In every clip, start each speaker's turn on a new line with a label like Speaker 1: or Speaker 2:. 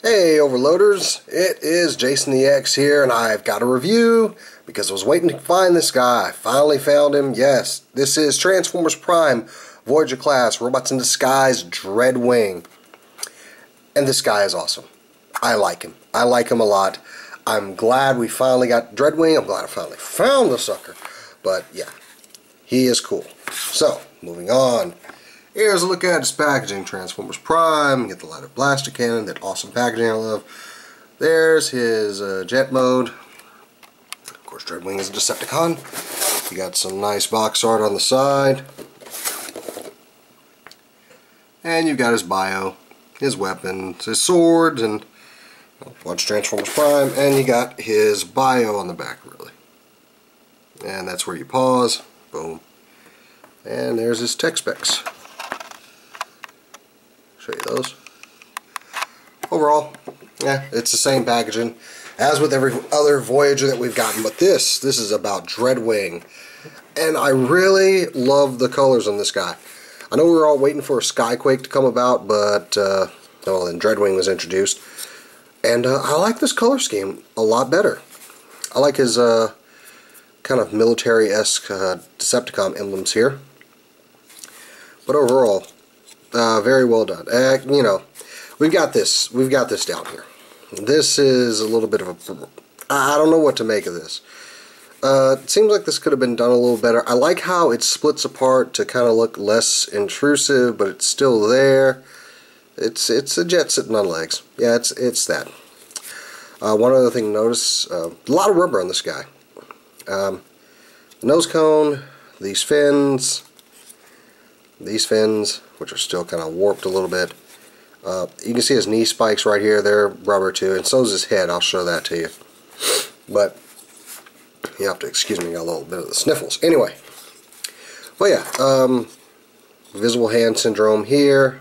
Speaker 1: Hey overloaders, it is Jason the X here, and I've got a review because I was waiting to find this guy. I finally found him. Yes, this is Transformers Prime, Voyager class, Robots in Disguise, Dreadwing. And this guy is awesome. I like him. I like him a lot. I'm glad we finally got Dreadwing. I'm glad I finally found the sucker. But yeah, he is cool. So, moving on. Here's a look at his packaging. Transformers Prime, get the lighter blaster cannon, that awesome packaging I love. There's his jet mode. Of course, Dreadwing is a Decepticon. You got some nice box art on the side. And you've got his bio, his weapons, his swords, and watch Transformers Prime, and you got his bio on the back, really. And that's where you pause. Boom. And there's his tech specs. Show you those. Overall, yeah, it's the same packaging as with every other Voyager that we've gotten, but this is about Dreadwing, and I really love the colors on this guy. I know we were all waiting for a Skyquake to come about, but well, then Dreadwing was introduced, and I like this color scheme a lot better. I like his kind of military-esque Decepticon emblems here, but overall, very well done. You know, we've got this down here. This is a little bit of a, I don't know what to make of this. It seems like this could have been done a little better. I like how it splits apart to kind of look less intrusive, but it's still there. It's a jet sitting on legs. Yeah, it's that. One other thing to notice, a lot of rubber on this guy. Nose cone, these fins, which are still kind of warped a little bit. You can see his knee spikes right here. They're rubber too, and so is his head. I'll show that to you. But you have to excuse me, I got a little bit of the sniffles. Anyway, well yeah, visible hand syndrome here.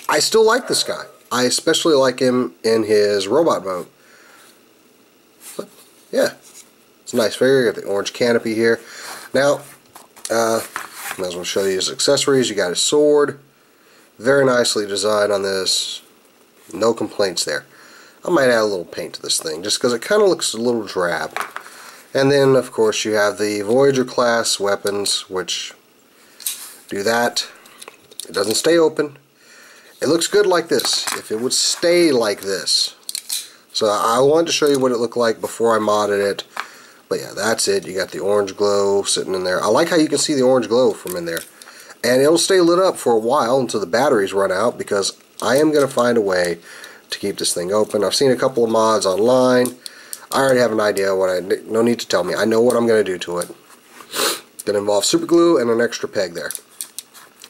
Speaker 1: I still like this guy. I especially like him in his robot mode. But yeah, it's a nice figure. You got the orange canopy here. Now, might as well show you his accessories. You got his sword. Very nicely designed on this. No complaints there. I might add a little paint to this thing just because it kind of looks a little drab. And then, of course, you have the Voyager class weapons, which do that. It doesn't stay open. It looks good like this. If it would stay like this. So I wanted to show you what it looked like before I modded it. But yeah, that's it. You got the orange glow sitting in there. I like how you can see the orange glow from in there. And it'll stay lit up for a while until the batteries run out, because I am going to find a way to keep this thing open. I've seen a couple of mods online. I already have an idea what no need to tell me. I know what I'm going to do to it. It's going to involve super glue and an extra peg there.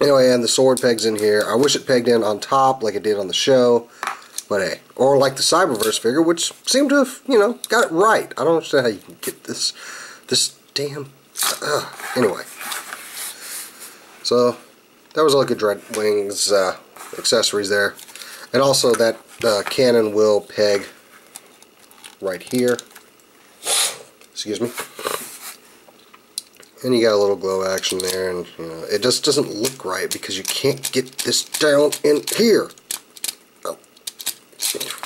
Speaker 1: Anyway, and the sword peg's in here. I wish it pegged in on top like it did on the show. But hey, or like the Cyberverse figure, which seemed to have, you know, got it right. I don't understand how you can get this damn... Anyway. So, that was a look at Dreadwing's accessories there. And also that cannon will peg right here. Excuse me. And you got a little glow action there, and you know, it just doesn't look right because you can't get this down in here. Oh,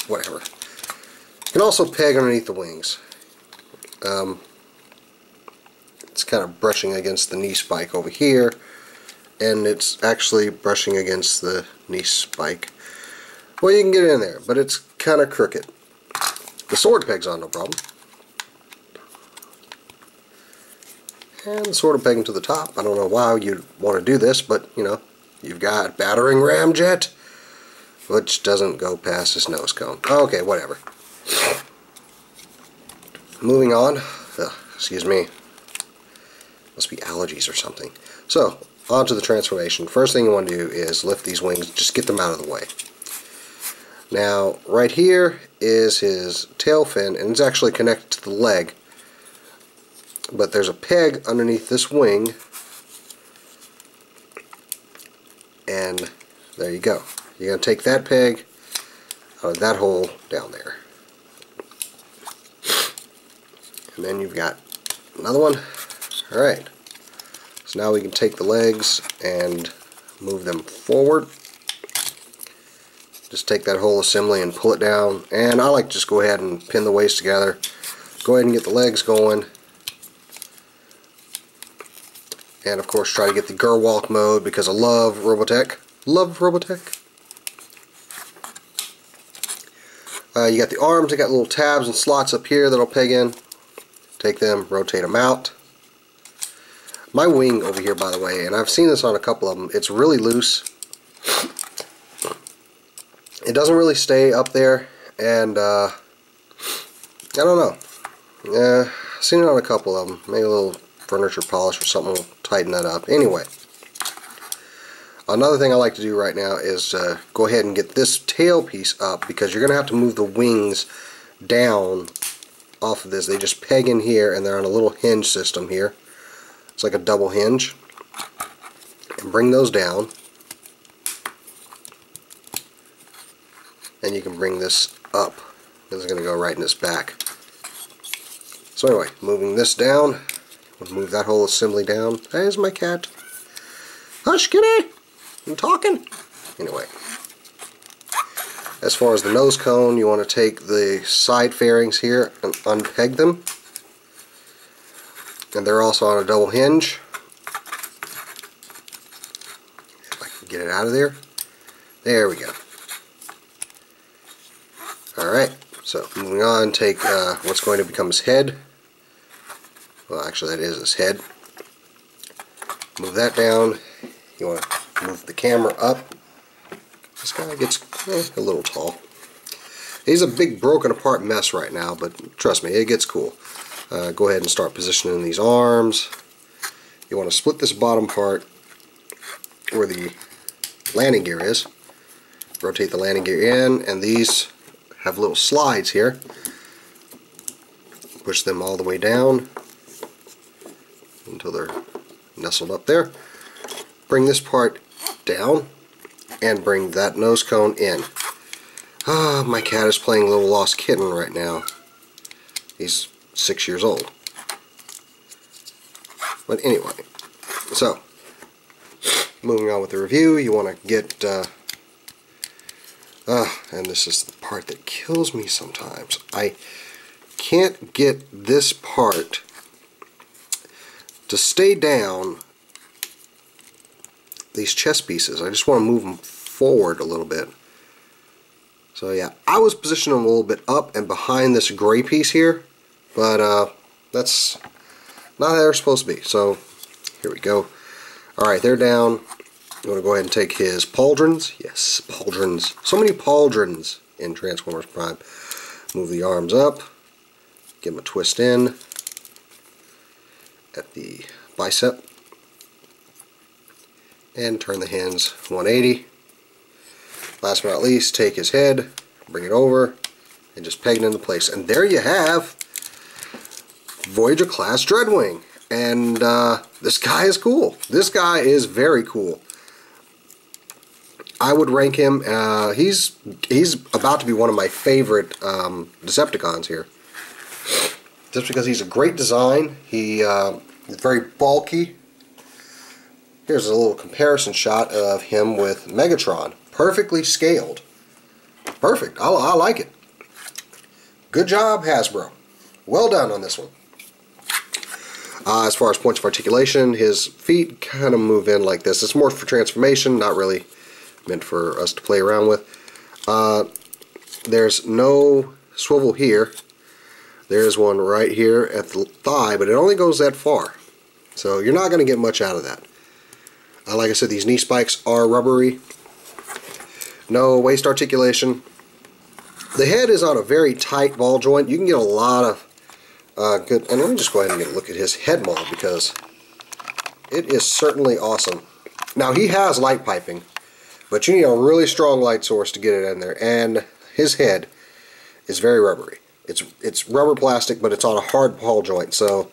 Speaker 1: whatever. You can also peg underneath the wings. It's kind of brushing against the knee spike over here, and it's actually brushing against the knee spike. Well, you can get it in there, but it's kind of crooked. The sword peg's on, no problem. And the sword will peg to the top. I don't know why you'd want to do this, but, you know, you've got battering ramjet, which doesn't go past his nose cone. Okay, whatever. Moving on. Excuse me. Must be allergies or something. So, on to the transformation. First thing you want to do is lift these wings, just get them out of the way. Now, right here is his tail fin, and it's actually connected to the leg. But there's a peg underneath this wing, and there you go. You're going to take that peg out of that hole down there. And then you've got another one. Alright. So now we can take the legs and move them forward. just take that whole assembly and pull it down. And I like to just go ahead and pin the waist together. Go ahead and get the legs going. And of course try to get the Gerwalk mode because I love Robotech. Love Robotech. You got the arms, they got little tabs and slots up here that'll peg in. Take them, rotate them out. My wing over here, by the way, and I've seen this on a couple of them, it's really loose. It doesn't really stay up there, and I don't know. I've seen it on a couple of them. Maybe a little furniture polish or something will tighten that up. Anyway, another thing I like to do right now is go ahead and get this tail piece up, because you're going to have to move the wings down off of this. They just peg in here, and they're on a little hinge system here. It's like a double hinge. And bring those down. And you can bring this up. This is going to go right in this back. So anyway, moving this down. We'll move that whole assembly down. There's my cat. Hush, kitty! I'm talking. Anyway. As far as the nose cone, you want to take the side fairings here and unpeg them. And they're also on a double hinge. If I can get it out of there. There we go. Alright, so moving on, take what's going to become his head. Well, actually that is his head. Move that down. You want to move the camera up. This guy gets a little tall. He's a big broken apart mess right now, but trust me, it gets cool. Go ahead and start positioning these arms. You want to split this bottom part where the landing gear is. Rotate the landing gear in, and these have little slides here. Push them all the way down until they're nestled up there. Bring this part down and bring that nose cone in. Ah, my cat is playing Little Lost Kitten right now. He's 6 years old. But anyway, so moving on with the review, you want to get and this is the part that kills me sometimes. I can't get this part to stay down, these chest pieces. I just want to move them forward a little bit. So yeah, I was positioning them a little bit up and behind this gray piece here, but that's not how they're supposed to be. So here we go. Alright, they're down. I'm going to go ahead and take his pauldrons. Yes, pauldrons. So many pauldrons in Transformers Prime. Move the arms up. Give them a twist in at the bicep. And turn the hands 180. Last but not least, take his head, bring it over, and just peg it into place. And there you have Voyager class Dreadwing. And this guy is cool. This guy is very cool. I would rank him, he's about to be one of my favorite Decepticons here. Just because he's a great design. He is very bulky. Here's a little comparison shot of him with Megatron. Perfectly scaled. Perfect. I like it. Good job, Hasbro. Well done on this one. As far as points of articulation, his feet kind of move in like this. It's more for transformation, not really meant for us to play around with. There's no swivel here. There's one right here at the thigh, but it only goes that far. So you're not going to get much out of that. Like I said, these knee spikes are rubbery. No waist articulation. The head is on a very tight ball joint. You can get a lot of good... And let me just go ahead and get a look at his head mold, because it is certainly awesome. Now, he has light piping, but you need a really strong light source to get it in there. And his head is very rubbery. It's rubber plastic, but it's on a hard ball joint, so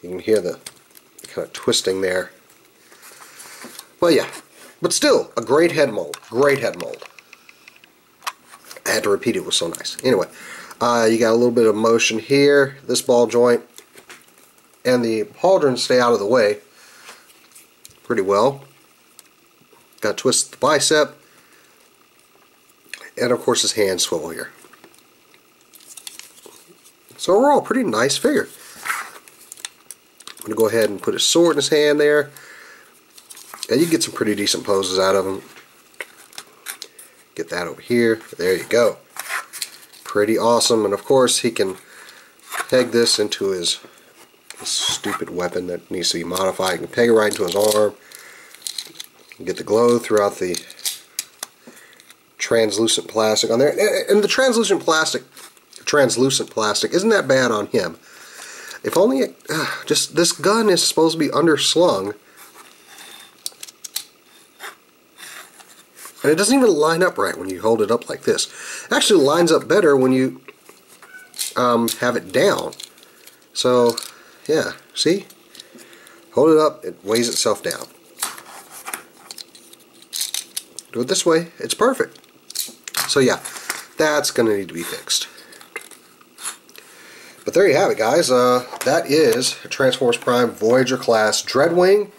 Speaker 1: you can hear the kind of twisting there. Well, yeah, but still a great head mold. Great head mold. I had to repeat it. It was so nice. Anyway, you got a little bit of motion here, this ball joint, and the pauldrons stay out of the way pretty well. Got to twist the bicep. And of course his hand swivel here. So overall, pretty nice figure. I'm going to go ahead and put his sword in his hand there. And you get some pretty decent poses out of him. Get that over here. There you go. Pretty awesome. And of course he can peg this into his stupid weapon that needs to be modified. You can peg it right into his arm. Get the glow throughout the translucent plastic on there. And the translucent plastic isn't that bad on him. If only just this gun is supposed to be underslung. And it doesn't even line up right when you hold it up like this. It actually lines up better when you have it down. So, yeah, see? Hold it up, it weighs itself down. Do it this way, it's perfect. So yeah, that's going to need to be fixed. But there you have it, guys. That is Transformers Prime Voyager class Dreadwing.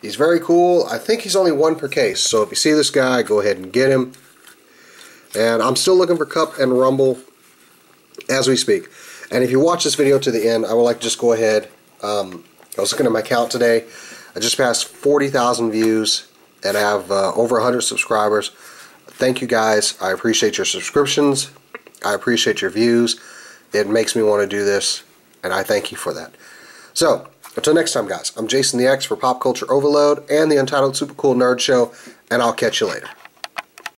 Speaker 1: He's very cool. I think he's only 1 per case, so if you see this guy, go ahead and get him. And I'm still looking for Cup and Rumble as we speak. And if you watch this video to the end, I would like to just go ahead. I was looking at my count today. I just passed 40,000 views, and I have over 100 subscribers. Thank you guys. I appreciate your subscriptions. I appreciate your views. It makes me want to do this, and I thank you for that. So, until next time, guys, I'm Jason the X for Pop Culture Overload and the Untitled Super Cool Nerd Show, and I'll catch you later.